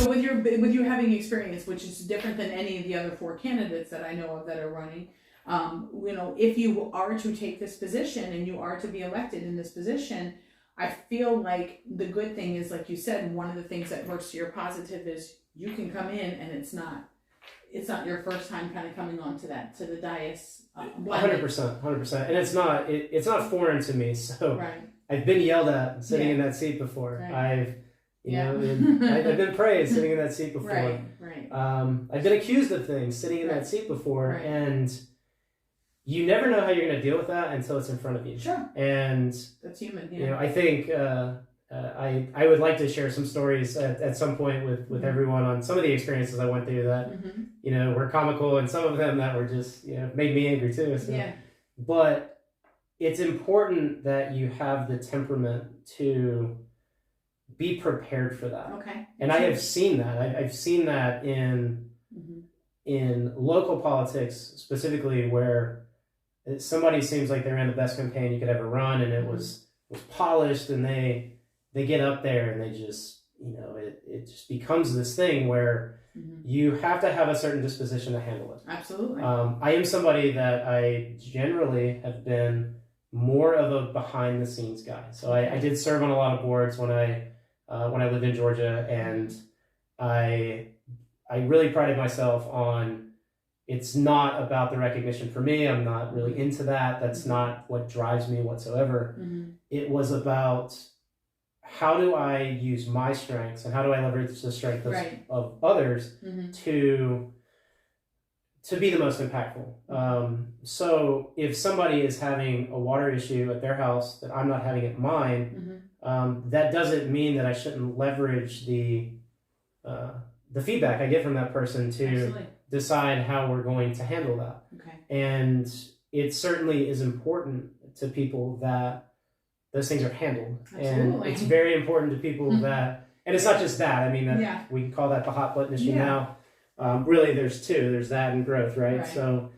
So with you having experience, which is different than any of the other 4 candidates that I know of that are running, if you are to take this position and you are to be elected in this position, I feel like the good thing is, like you said, one of the things that works to your positive is you can come in and it's not your first time kind of coming on to the dais. 100%, and it's not foreign to me. So right. I've been yelled at sitting in that seat before. Right. I've been praised sitting in that seat before. Right. I've been accused of things sitting in that seat before, and you never know how you're going to deal with that until it's in front of you. Sure. And that's human. Yeah. I think I would like to share some stories at some point with everyone on some of the experiences I went through that were comical, and some of them that were just made me angry too. So. Yeah. But it's important that you have the temperament to be prepared for that. Okay. And I have seen that. I've seen that in local politics specifically, where somebody seems like they ran the best campaign you could ever run, and it was polished, and they get up there and they just it just becomes this thing where you have to have a certain disposition to handle it. Absolutely. I am somebody that I generally have been more of a behind the scenes guy. So I did serve on a lot of boards when I lived in Georgia, and I really prided myself on, it's not about the recognition for me. I'm not really into that. That's not what drives me whatsoever. It was about, how do I use my strengths and how do I leverage the strength of others to be the most impactful. So if somebody is having a water issue at their house that I'm not having at mine, that doesn't mean that I shouldn't leverage the feedback I get from that person to decide how we're going to handle that. Okay. And it certainly is important to people that those things are handled. And it's very important to people that, and it's not just that, I mean, we can call that the hot button issue now. Really, there's two. There's that and growth, right? So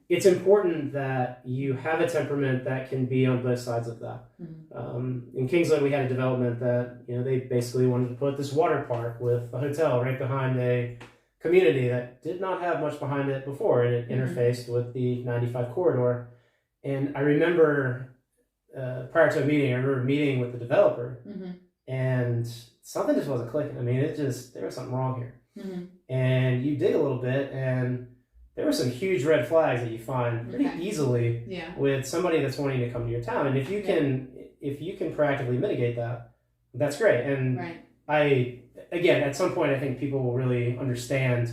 it's important that you have a temperament that can be on both sides of that. In Kingsland, we had a development that, they basically wanted to put this water park with a hotel right behind a community that did not have much behind it before, and it interfaced with the 95 corridor. And I remember, prior to a meeting, I remember meeting with the developer, and something just wasn't clicking. I mean, there was something wrong here. And you dig a little bit, and there were some huge red flags that you find pretty easily with somebody that's wanting to come to your town. And if you can proactively mitigate that, that's great. And again, at some point, I think people will really understand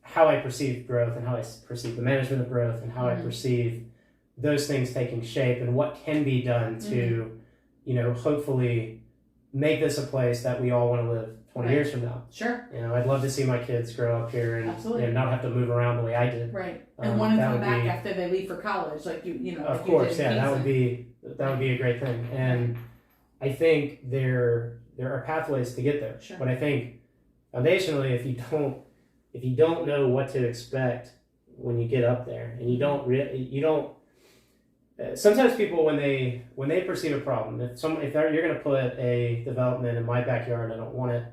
how I perceive growth and how I perceive the management of growth and how I perceive those things taking shape and what can be done to, hopefully make this a place that we all want to live 20 years from now. Sure. I'd love to see my kids grow up here and not have to move around the way I did. Right. And want to come back after they leave for college, like Of course, that would be a great thing. And I think there are pathways to get there. Sure. But I think foundationally, if you don't know what to expect when you get up there, and you don't. Sometimes people, when they perceive a problem, if you're going to put a development in my backyard, I don't want it.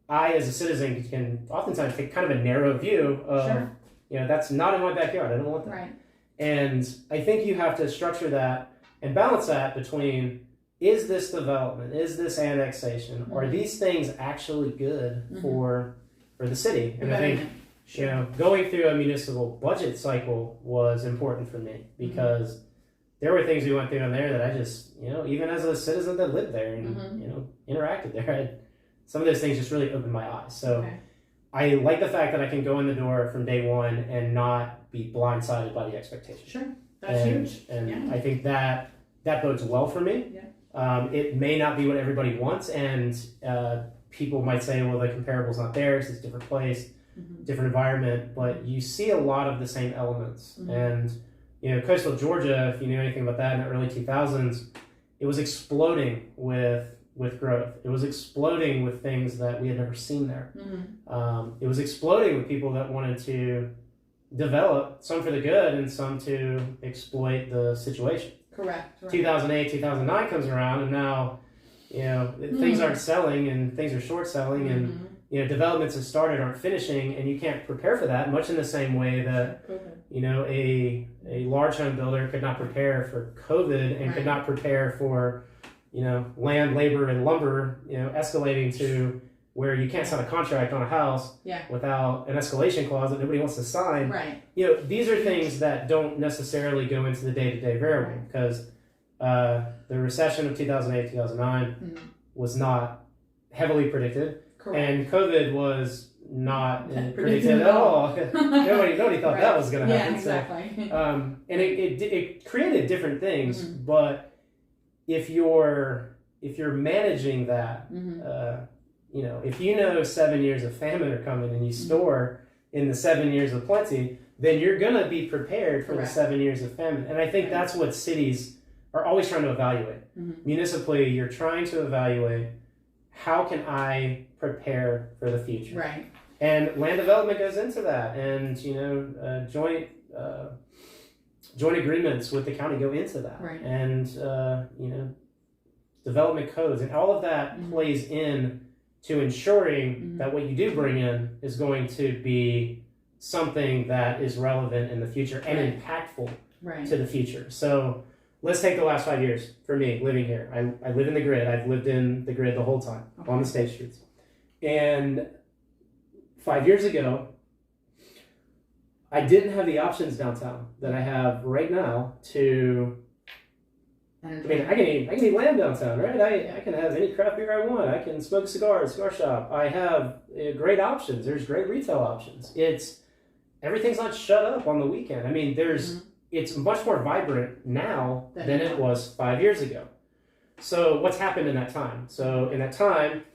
I, as a citizen, can oftentimes take kind of a narrow view of, that's not in my backyard. I don't want that. Right. And I think you have to structure that and balance that between, is this development, is this annexation, are these things actually good for the city? And I think, going through a municipal budget cycle was important for me, because there were things we went through in there that I just, even as a citizen that lived there and, interacted there, some of those things just really opened my eyes. So I like the fact that I can go in the door from day one and not be blindsided by the expectations. Sure. That's huge. And I think that bodes well for me. Yeah. It may not be what everybody wants, and people might say, well, the comparable's not there, it's a different place, different environment, but you see a lot of the same elements. And coastal Georgia, if you knew anything about that in the early 2000s, it was exploding with growth. It was exploding with things that we had never seen there. It was exploding with people that wanted to develop, some for the good and some to exploit the situation. Correct. Right. 2008, 2009 comes around, and now things aren't selling and things are short selling and developments have started aren't finishing, and you can't prepare for that, much in the same way that a large home builder could not prepare for COVID and could not prepare for land, labor, and lumber escalating to where you can't sign a contract on a house without an escalation clause that nobody wants to sign. Right. These are things that don't necessarily go into the day-to-day variable, because the recession of 2008, 2009 was not heavily predicted. Correct. And COVID was not predicted at all. Nobody thought that was going to happen. Yeah, exactly. So, and it created different things, but if you're managing that, if 7 years of famine are coming and you store in the 7 years of plenty, then you're going to be prepared for the 7 years of famine. And I think that's what cities are always trying to evaluate. Municipally, you're trying to evaluate, how can I prepare for the future? Right. And land development goes into that, and joint agreements with the county go into that, right. And development codes and all of that plays in to ensuring that what you do bring in is going to be something that is relevant in the future and impactful to the future. So let's take the last 5 years for me living here. I live in the grid. I've lived in the grid the whole time on the state streets. And 5 years ago, I didn't have the options downtown that I have right now to. I can eat lamb downtown, right? I can have any craft beer I want. I can smoke a cigar shop. I have great options. There's great retail options. Everything's not shut up on the weekend. I mean, it's much more vibrant now than it was 5 years ago. So what's happened in that time? So in that time,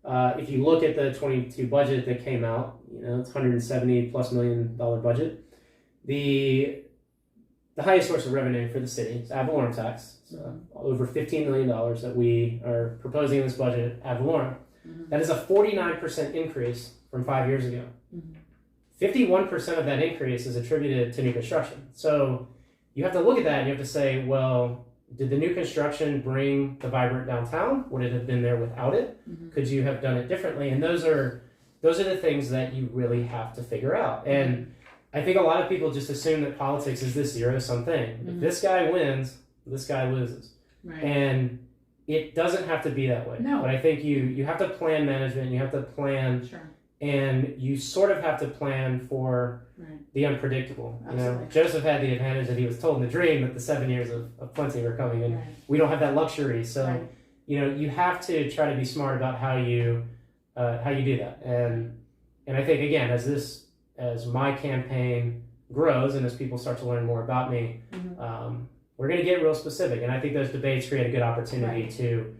if you look at the 22 budget that came out, it's $170+ million budget. The highest source of revenue for the city is ad valorem tax. So over $15 million that we are proposing in this budget ad valorem. That is a 49% increase from 5 years ago. 51% of that increase is attributed to new construction. So you have to look at that and you have to say, well, did the new construction bring the vibrant downtown? Would it have been there without it? Could you have done it differently? And those are the things that you really have to figure out. And I think a lot of people just assume that politics is this zero-sum thing. If this guy wins, this guy loses. Right. And it doesn't have to be that way. No. But I think you have to plan management, you have to plan, and you sort of have to plan for the unpredictable. Joseph had the advantage that he was told in the dream that the 7 years of plenty were coming, and we don't have that luxury. So, you have to try to be smart about how you do that. And I think, again, as my campaign grows and as people start to learn more about me, we're going to get real specific. And I think those debates create a good opportunity to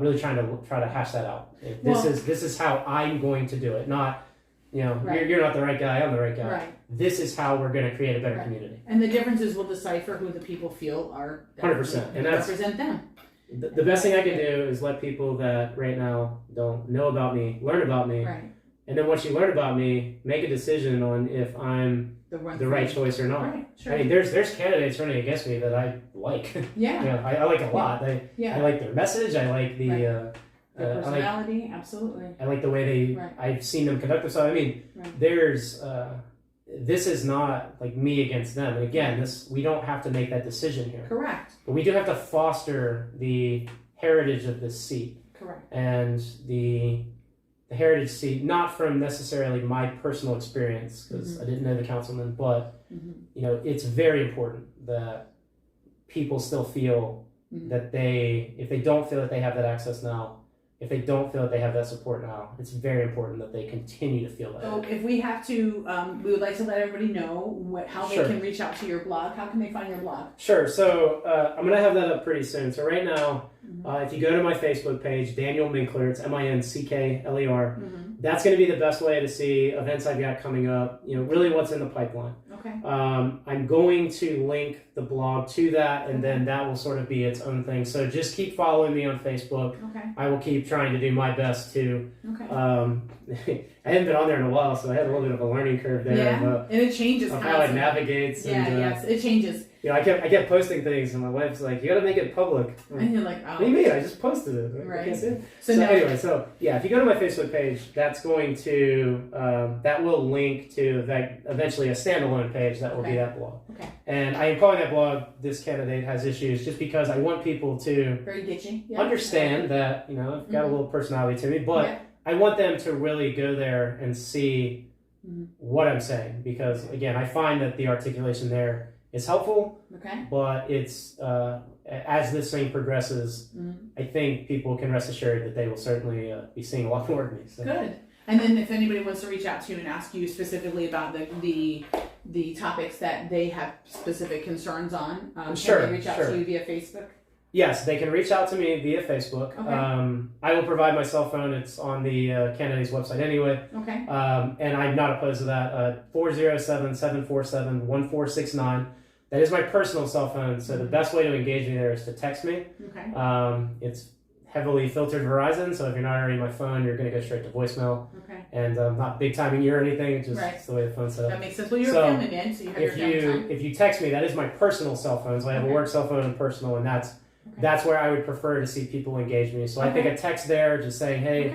really try to hash that out. This is how I'm going to do it. Not, you're not the right guy, I'm the right guy. Right. This is how we're going to create a better community. And the difference is we'll decipher who the people feel are 100%, and that's represent them. The best thing I can do is let people that right now don't know about me learn about me. Right. And then once you learn about me, make a decision on if I'm the right choice or not. Right, sure. I mean, there's candidates running against me that I like. Yeah. I like a lot. I like their message. I like the personality. Absolutely. I like the way I've seen them conduct themselves. I mean, there's this is not like me against them. And again, we don't have to make that decision here. Correct. But we do have to foster the heritage of this seat. Correct. And the heritage seat, not from necessarily my personal experience, because I didn't know the councilman, but it's very important that people still feel that if they don't feel that they have that access now, if they don't feel that they have that support now, it's very important that they continue to feel that. So if we have to, we would like to let everybody know how they can reach out to your blog. How can they find your blog? Sure. So I'm going to have that up pretty soon. So right now, if you go to my Facebook page, Daniel Minckler, it's Minckler, that's going to be the best way to see events I've got coming up, really what's in the pipeline. Okay. I'm going to link the blog to that, and then that will sort of be its own thing. So just keep following me on Facebook. Okay. I will keep trying to do my best to. Okay. I haven't been on there in a while, so I had a little bit of a learning curve there. Yeah, and it changes. Of how it navigates. Yeah, and, yes, it changes. You know, I kept posting things, and my wife's like, "You got to make it public." And you're like, "Oh, what do you mean? I just posted it." Right. So anyway, so yeah, if you go to my Facebook page, that's going to that will link to that eventually a standalone page that will be that blog. Okay. And I am calling that blog "This Candidate Has Issues" just because I want people to very ditchy. Yeah. Understand that I've got a little personality to me, but I want them to really go there and see what I'm saying, because again, I find that the articulation there is helpful. Okay. But it's as this thing progresses, I think people can rest assured that they will certainly be seeing a lot more of me. So. Good. And then if anybody wants to reach out to you and ask you specifically about the topics that they have specific concerns on, can they reach out to you via Facebook? Yes, they can reach out to me via Facebook. Okay. I will provide my cell phone. It's on the candidate's website anyway. Okay. And I'm not opposed to that. 407-747-1469. That is my personal cell phone, so the best way to engage me there is to text me. Okay. It's heavily filtered Verizon, so if you're not already my phone, you're going to go straight to voicemail. Okay. And not big timing you or anything, just it's the way the phone's set up. That makes sense. Well, you're a family man, so you have your downtime. If you text me, that is my personal cell phone, so I have a work cell phone and personal, and that's where I would prefer to see people engage me. So I think a text there just saying, hey,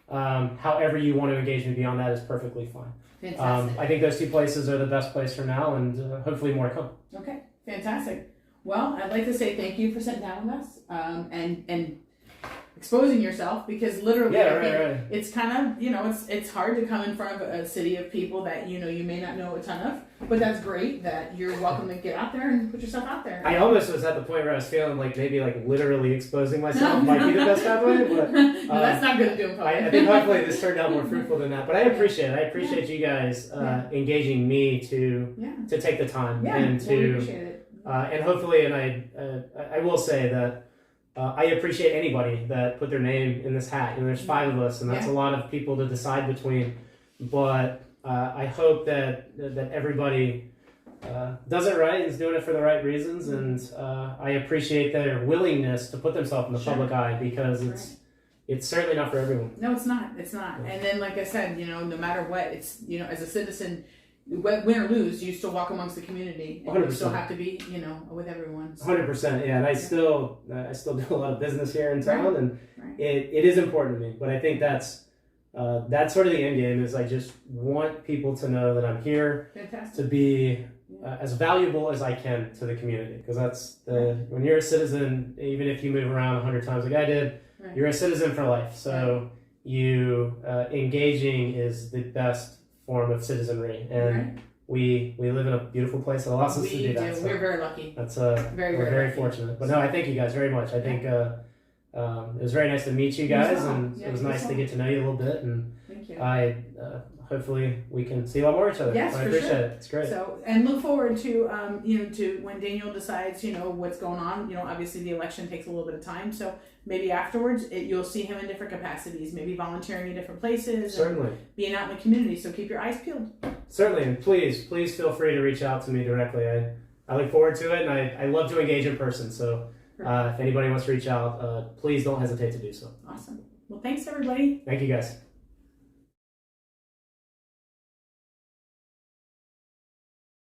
however you want to engage me beyond that is perfectly fine. Fantastic. I think those two places are the best place for now, and hopefully more to come. Okay, fantastic. Well, I'd like to say thank you for sitting down with us and exposing yourself, because literally it's kind of, it's hard to come in front of a city of people that you may not know a ton of, but that's great that you're welcome to get out there and put yourself out there. I almost was at the point where I was feeling like maybe like literally exposing myself might be the best pathway, but no, that's not good to do in public. I think hopefully this turned out more fruitful than that, but I appreciate it. I appreciate you guys engaging me to take the time and to appreciate it. And hopefully, and I will say that I appreciate anybody that put their name in this hat. There's 5 of us, and that's a lot of people to decide between. But I hope that everybody does it right and is doing it for the right reasons. And I appreciate their willingness to put themselves in the public eye, because it's certainly not for everyone. No, it's not. It's not. Yeah. And then, like I said, no matter what, it's as a citizen, win or lose, you still walk amongst the community, and 100%. You still have to be, with everyone. So. 100%, yeah. And I still do a lot of business here in town, and it is important to me. But I think that's sort of the end game. Is I just want people to know that I'm here to be as valuable as I can to the community, because that's when you're a citizen, even if you move around 100 times like I did, you're a citizen for life. So you engaging is the best form of citizenry, and we live in a beautiful place that allows us to do that. So we're very lucky. That's we're very fortunate. But no, I thank you guys very much. I think it was very nice to meet you guys, and it was nice to get to know you a little bit. And thank you. Hopefully we can see a lot more of each other. Yes, I appreciate it. It's great. So, and look forward to to when Daniel decides what's going on. Obviously the election takes a little bit of time, so maybe afterwards you'll see him in different capacities, maybe volunteering in different places. Certainly. And being out in the community. So keep your eyes peeled. Certainly, and please feel free to reach out to me directly. I look forward to it, and I love to engage in person. So if anybody wants to reach out, please don't hesitate to do so. Awesome. Well, thanks everybody. Thank you guys.